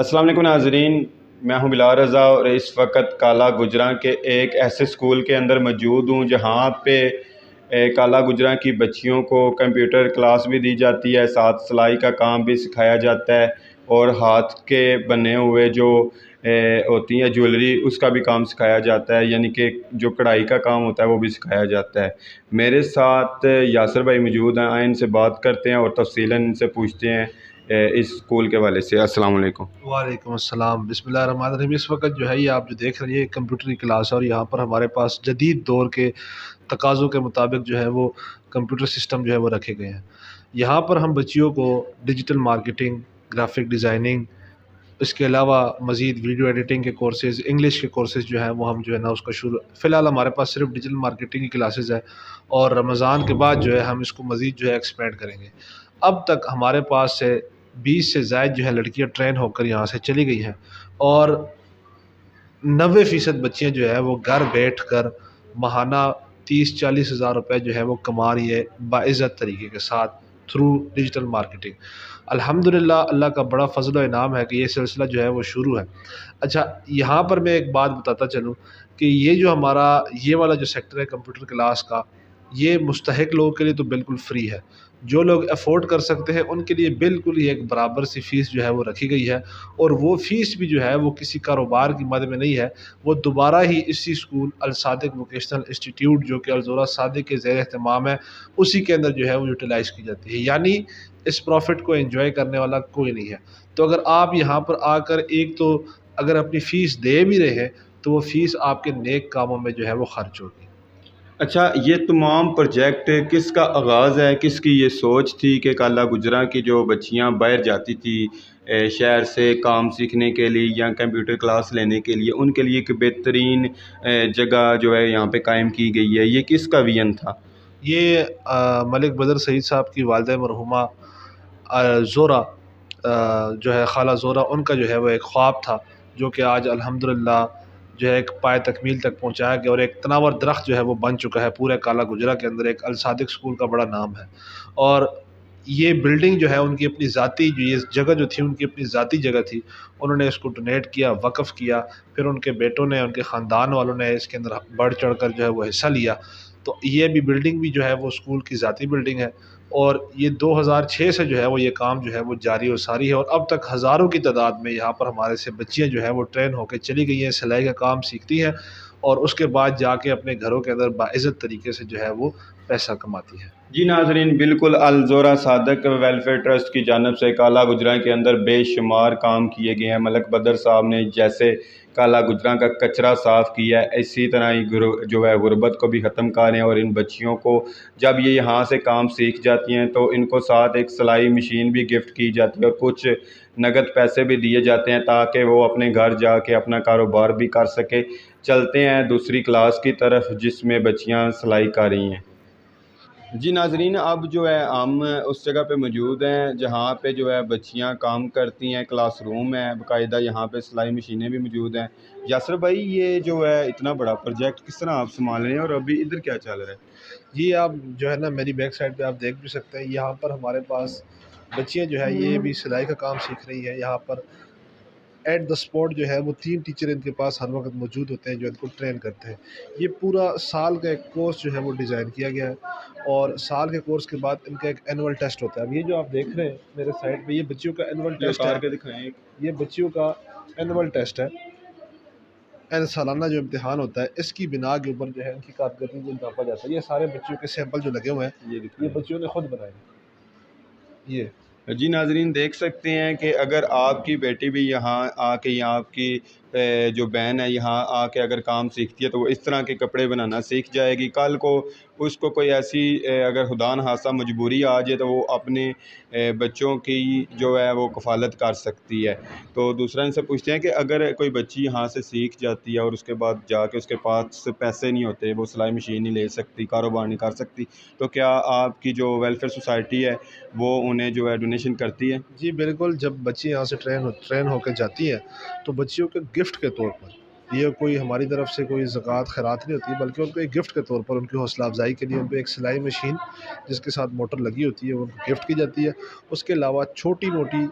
अस्सलाम वालेकुम नाज़रीन, मैं हूं बिलाल रज़ा और इस वक्त काला गुजरां के एक ऐसे स्कूल के अंदर मौजूद हूं जहां पे काला गुजरां की बच्चियों को कंप्यूटर क्लास भी दी जाती है, साथ सिलाई का काम भी सिखाया जाता है और हाथ के बने हुए जो होती हैं ज्वेलरी उसका भी काम सिखाया जाता है, यानी कि जो कढ़ाई का काम होता है वो भी सिखाया जाता है। मेरे साथ यासर भाई मौजूद हैं, आए इनसे बात करते हैं और तफसीलन इनसे पूछते हैं इस स्कूल के हवाले से। अस्सलाम वालेकुम। वालेकुम अस्सलाम। बिस्मिल्लाहिर्रहमानिर्रहीम। इस वक्त जो है ये आप जो देख रही है कंप्यूटर की क्लास है और यहाँ पर हमारे पास जदीद दौर के तकाज़ों के मुताबिक जो है वो कंप्यूटर सिस्टम जो है वो रखे गए हैं। यहाँ पर हम बच्चियों को डिजिटल मार्केटिंग, ग्राफिक डिज़ाइनिंग, इसके अलावा मज़ीद वीडियो एडिटिंग के कोर्सेज़, इंग्लिश के कोर्सेज़ जो हैं वो हम जो है ना उसका शुरू फ़िलहाल हमारे पास सिर्फ डिजिटल मार्केटिंग की क्लासेज़ है और रमज़ान के बाद जो है हम इसको मज़ीद जो है एक्सपेंड करेंगे। अब तक हमारे पास से 20 से ज़ायद जो है लड़कियां ट्रेन होकर यहाँ से चली गई हैं और 90% बच्चियां जो है वो घर बैठ कर माहाना 30-40 हज़ार रुपये जो है वो कमा रही है बाइज़्ज़त तरीके के साथ थ्रू डिजिटल मार्केटिंग। अल्हम्दुलिल्लाह, अल्लाह का बड़ा फ़ज़ल व इनाम है कि ये सिलसिला जो है वो शुरू है। अच्छा, यहाँ पर मैं एक बात बताता चलूँ कि ये जो हमारा ये वाला जो सेक्टर है कंप्यूटर क्लास का, ये मुस्तहिक लोगों के लिए तो बिल्कुल फ्री है। जो लोग अफ़ोर्ड कर सकते हैं उनके लिए बिल्कुल ही एक बराबर सी फ़ीस जो है वो रखी गई है और वो फ़ीस भी जो है वो किसी कारोबार की मद में नहीं है। वो दोबारा ही इसी स्कूल अल सादिक वोकेशनल इंस्टीट्यूट जो कि अलज़ोरा सादिक के ज़ेर एहतमाम है, उसी के अंदर जो है वो यूटिलाइज़ की जाती है। यानी इस प्रॉफ़िट को एंजॉय करने वाला कोई नहीं है। तो अगर आप यहाँ पर आकर एक तो अगर अपनी फ़ीस दे भी रहे हैं तो वो फ़ीस आपके नेक कामों में जो है वो खर्च होगी। अच्छा, ये तमाम प्रोजेक्ट किसका आगाज़ है, किसकी ये सोच थी कि काला गुजरां की जो बच्चियां बाहर जाती थी शहर से काम सीखने के लिए या कंप्यूटर क्लास लेने के लिए, उनके लिए एक बेहतरीन जगह जो है यहाँ पे कायम की गई है, ये किसका विज़न था? ये मलिक बदर सईद साहब की वालिदा मरहुमा ज़ोरा, जो है खाला ज़ोरा, उनका जो है वो एक ख्वाब था जो कि आज अल्हम्दुलिल्लाह जो है एक पाए तकमील तक पहुँचाया गया और एक तनावर दरख्त जो है वो बन चुका है। पूरे काला गुजरा के अंदर एक अल सादिक स्कूल का बड़ा नाम है और ये बिल्डिंग जो है उनकी अपनी ज़ाती, जो ये जगह जो थी उनकी अपनी ज़ाती जगह थी। उन्होंने इसको डोनेट किया, वक़्फ़ किया, फिर उनके बेटों ने, उनके ख़ानदान वालों ने इसके अंदर बढ़ चढ़ कर जो है वो हिस्सा लिया। तो ये भी बिल्डिंग भी जो है वो स्कूल की ज़ाती बिल्डिंग है और ये 2006 से जो है वो ये काम जो है वो जारी और सारी है और अब तक हज़ारों की तादाद में यहाँ पर हमारे से बच्चियाँ जो है वो ट्रेन होकर चली गई हैं, सिलाई का काम सीखती हैं और उसके बाद जाके अपने घरों के अंदर बाइज़्ज़त तरीके से जो है वो पैसा कमाती हैं। जी नाज़रीन, बिल्कुल अल ज़ोरा सादक वेलफेयर ट्रस्ट की जानिब से काला गुजरां के अंदर बेशुमार काम किए गए हैं। मलक बदर साहब ने जैसे काला गुजरां का कचरा साफ़ किया है, इसी तरह ही जो है गुर्बत को भी ख़त्म कर रहे हैं और इन बच्चियों को जब ये यहाँ से काम सीख जाती हैं तो इनको साथ एक सिलाई मशीन भी गिफ्ट की जाती है और कुछ नगद पैसे भी दिए जाते हैं ताकि वो अपने घर जाके अपना कारोबार भी कर सके। चलते हैं दूसरी क्लास की तरफ जिसमें बच्चियाँ सिलाई कर रही हैं। जी नाज़रीन, अब जो है हम उस जगह पे मौजूद हैं जहाँ पे जो है बच्चियाँ काम करती हैं, क्लासरूम है बाकायदा, यहाँ पे सिलाई मशीनें भी मौजूद हैं। यासर भाई, ये जो है इतना बड़ा प्रोजेक्ट किस तरह आप संभाल रहे हैं और अभी इधर क्या चल रहा है? जी, आप जो है ना मेरी बैक साइड पे आप देख भी सकते हैं, यहाँ पर हमारे पास बच्चियाँ जो है ये भी सिलाई का काम सीख रही है। यहाँ पर एट द स्पॉट जो है वो 3 टीचर इनके पास हर वक़्त मौजूद होते हैं जो इनको ट्रेन करते हैं। ये पूरा साल का एक कोर्स जो है वो डिज़ाइन किया गया है और साल के कोर्स के बाद इनका एक एनुअल टेस्ट होता है। अब ये जो आप देख रहे हैं मेरे साइड पे, ये बच्चियों का एनुअल ये टेस्ट उतार है। के दिखाएं एक। ये बच्चियों का एनुअल टेस्ट है एंड सालाना जो इम्तिहान होता है, इसकी बिना के ऊपर जो है इनकी कारकर्दगी को नापा जाता है। ये सारे बच्चियों के सैंपल जो लगे हुए हैं, ये ये दिखाएं। बच्चियों ने खुद बनाए हैं। ये जी नाज़रीन, देख सकते हैं कि अगर आपकी बेटी भी यहाँ आके या आपकी जो बहन है यहाँ आके अगर काम सीखती है तो वो इस तरह के कपड़े बनाना सीख जाएगी। कल को उसको कोई ऐसी अगर खुदा न खास्ता मजबूरी आ जाए तो वो अपने बच्चों की जो है वो कफ़ालत कर सकती है। तो दूसरा इनसे पूछते हैं कि अगर कोई बच्ची यहाँ से सीख जाती है और उसके बाद जाके उसके पास पैसे नहीं होते, वो सिलाई मशीन नहीं ले सकती, कारोबार नहीं कर सकती, तो क्या आपकी जो वेलफेयर सोसाइटी है वो उन्हें जो है डोनेशन करती है? जी, बिल्कुल, जब बच्ची यहाँ से ट्रेन होकर जाती हैं, तो बच्चियों के गिफ्ट के तौर पर, ये कोई हमारी तरफ से कोई ज़कात खैरात नहीं होती, बल्कि उनको एक गिफ्ट के तौर पर उनकी हौसला अफ़ज़ाई के लिए उनको एक सिलाई मशीन जिसके साथ मोटर लगी होती है, वो उनको गिफ्ट की जाती है। उसके अलावा छोटी-मोटी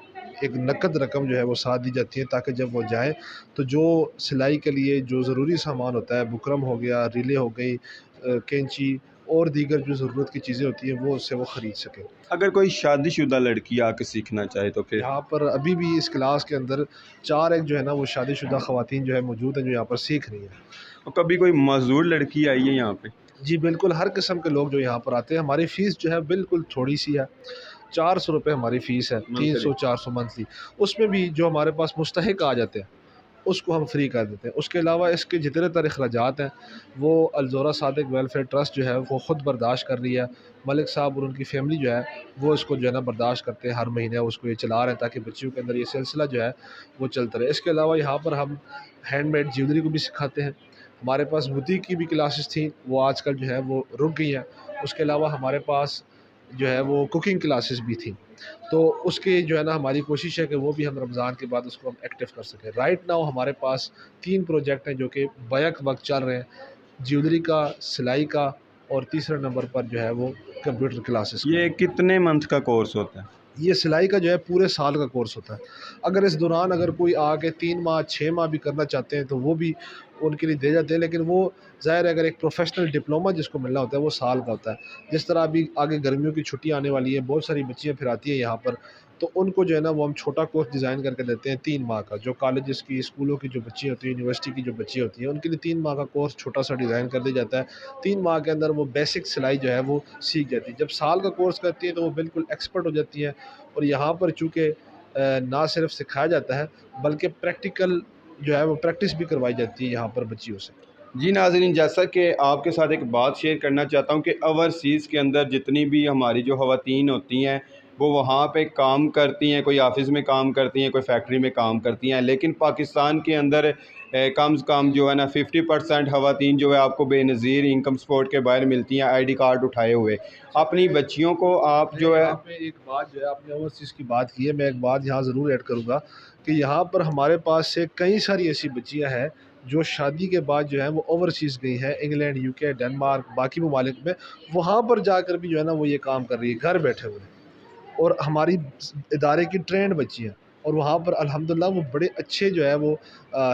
एक नकद रकम जो है वो साथ दी जाती है, ताकि जब वो जाएँ तो जो सिलाई के लिए जो ज़रूरी सामान होता है, बुकरम हो गया, रीलें हो गई, कैंची और दीगर जो ज़रूरत की चीज़ें होती हैं वो उससे वो ख़रीद सकें। अगर कोई शादीशुदा लड़की आके सीखना चाहे तो फिर? यहाँ पर अभी भी इस क्लास के अंदर 4 एक जो है ना वो शादीशुदा ख़वातीन जो है मौजूद हैं, जो यहाँ पर सीख रही हैं। और कभी कोई मज़दूर लड़की आई है यहाँ पे? जी बिल्कुल, हर किस्म के लोग जो यहाँ पर आते हैं। हमारी फ़ीस जो है बिल्कुल थोड़ी-सी है, ₹400 हमारी फ़ीस है, मंथली? 300-400 मंथली। उसमें भी जो हमारे पास मुस्तहिक आ जाते हैं, उसको हम फ्री कर देते हैं। उसके अलावा इसके जितने तर अखराजात हैं, वो अलज़ोरा सादिक वेलफेयर ट्रस्ट जो है वो ख़ुद बर्दाश्त कर रही है। मलिक साहब और उनकी फ़ैमिली जो है वो इसको जो है ना बर्दाश्त करते हैं, हर महीने उसको ये चला रहे हैं, ताकि बच्चियों के अंदर ये सिलसिला जो है वो चलता रहे। इसके अलावा यहाँ पर हम हैंडमेड ज्वेलरी को भी सिखाते हैं। हमारे पास बुटीक की भी क्लासेस थी, वो आजकल जो है वो रुक गई हैं। उसके अलावा हमारे पास जो है वो कुकिंग क्लासेस भी थी। तो उसकी जो है ना हमारी कोशिश है कि वो भी हम रमज़ान के बाद उसको हम एक्टिव कर सकें। राइट नाउ हमारे पास 3 प्रोजेक्ट हैं जो कि बैक वक़्त चल रहे हैं, ज्वेलरी का, सिलाई का, और तीसरे नंबर पर जो है वो कंप्यूटर क्लासेस का। ये कितने मंथ का कोर्स होता है? ये सिलाई का जो है पूरे साल का कोर्स होता है। अगर इस दौरान अगर कोई आके 3 माह, 6 माह भी करना चाहते हैं तो वो भी उनके लिए दे जाते हैं, लेकिन वो ज़ाहिर है अगर एक प्रोफ़ेशनल डिप्लोमा जिसको मिलना होता है वो साल का होता है। जिस तरह अभी आगे गर्मियों की छुट्टी आने वाली है, बहुत सारी बच्चियाँ फिर आती हैं यहाँ पर, तो उनको जो है ना वो हम छोटा कोर्स डिज़ाइन करके देते हैं 3 माह का। जो कॉलेजेस की, स्कूलों की जो बच्चियाँ होती हैं, यूनिवर्सिटी की जो बच्चियाँ होती हैं, उनके लिए 3 माह का कोर्स छोटा-सा डिज़ाइन कर दिया जाता है। 3 माह के अंदर वो बेसिक सिलाई जो है वो सीख जाती है। जब साल का कोर्स करती है तो वो बिल्कुल एक्सपर्ट हो जाती हैं। और यहाँ पर चूँकि ना सिर्फ सिखाया जाता है, बल्कि प्रैक्टिकल जो है वो प्रैक्टिस भी करवाई जाती है यहाँ पर बच्चियों से। जी नाज़रीन, जैसा कि आपके साथ एक बात शेयर करना चाहता हूँ कि ओवरसीज़ के अंदर जितनी भी हमारी जो ख़वातीन होती हैं वो वहाँ पे काम करती हैं, कोई ऑफ़िस में काम करती हैं, कोई फैक्ट्री में काम करती हैं, लेकिन पाकिस्तान के अंदर कम से कम जो है ना 50% ख़वातीन जो है आपको बेनज़ीर इनकम सपोर्ट के बाहर मिलती हैं, आईडी कार्ड उठाए हुए। अपनी बच्चियों को आप नहीं, जो है यहाँ पे एक बात जो है आपने ओवरसीज़ की बात की है, मैं एक बात यहाँ ज़रूर ऐड करूँगा कि यहाँ पर हमारे पास से कई सारी ऐसी बच्चियाँ हैं जो शादी के बाद जो है वो ओवरसीज़ गई हैं, इंग्लैंड, यूके, डेनमार्क, बाकी ममालिक में। वहाँ पर जाकर भी जो है ना वो ये काम कर रही है, घर बैठे हुए। और हमारी इदारे की ट्रेंड बच्ची हैं, और वहाँ पर अल्हम्दुलिल्लाह वो बड़े अच्छे जो है वो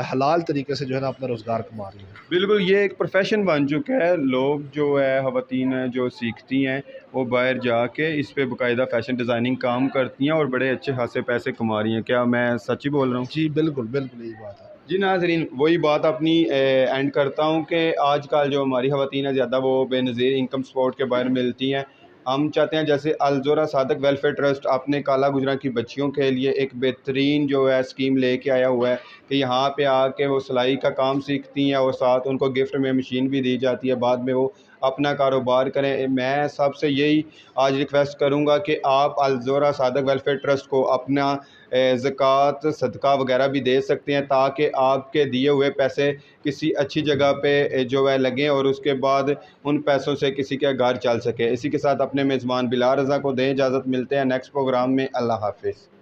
हलाल तरीके से जो है ना अपना रोज़गार कमा रही हैं। बिल्कुल, ये एक प्रोफ़ेशन बन चुका है। लोग जो है ख़वातीन हैं जो सीखती हैं वो बाहर जाके इस पे बाकायदा फ़ैशन डिज़ाइनिंग काम करती हैं और बड़े अच्छे ख़ासे पैसे कमा रही हैं। क्या मैं सच ही बोल रहा हूँ? जी बिल्कुल, बिल्कुल यही बात है। जी नाज़रीन, वही बात अपनी एंड करता हूँ कि आजकल जो हमारी ख़वातीन हैं ज़्यादा वो बेनज़ीर इनकम सपोर्ट के बाहर मिलती हैं। हम चाहते हैं जैसे अलज़ोरा सादक वेलफेयर ट्रस्ट अपने काला गुजरा की बच्चियों के लिए एक बेहतरीन जो है स्कीम लेके आया हुआ है कि यहाँ पे आके वो सिलाई का काम सीखती हैं और साथ उनको गिफ्ट में मशीन भी दी जाती है, बाद में वो अपना कारोबार करें। मैं सबसे यही आज रिक्वेस्ट करूँगा कि आप अलज़ोरा सादक वेलफेयर ट्रस्ट को अपना ज़कात, सदका वगैरह भी दे सकते हैं, ताकि आपके दिए हुए पैसे किसी अच्छी जगह पे जो है लगें और उसके बाद उन पैसों से किसी का घर चल सके। इसी के साथ अपने मेज़बान बिलाल रज़ा को दें इजाज़त। मिलते हैं नेक्स्ट प्रोग्राम में। अल्लाह हाफ़िज़।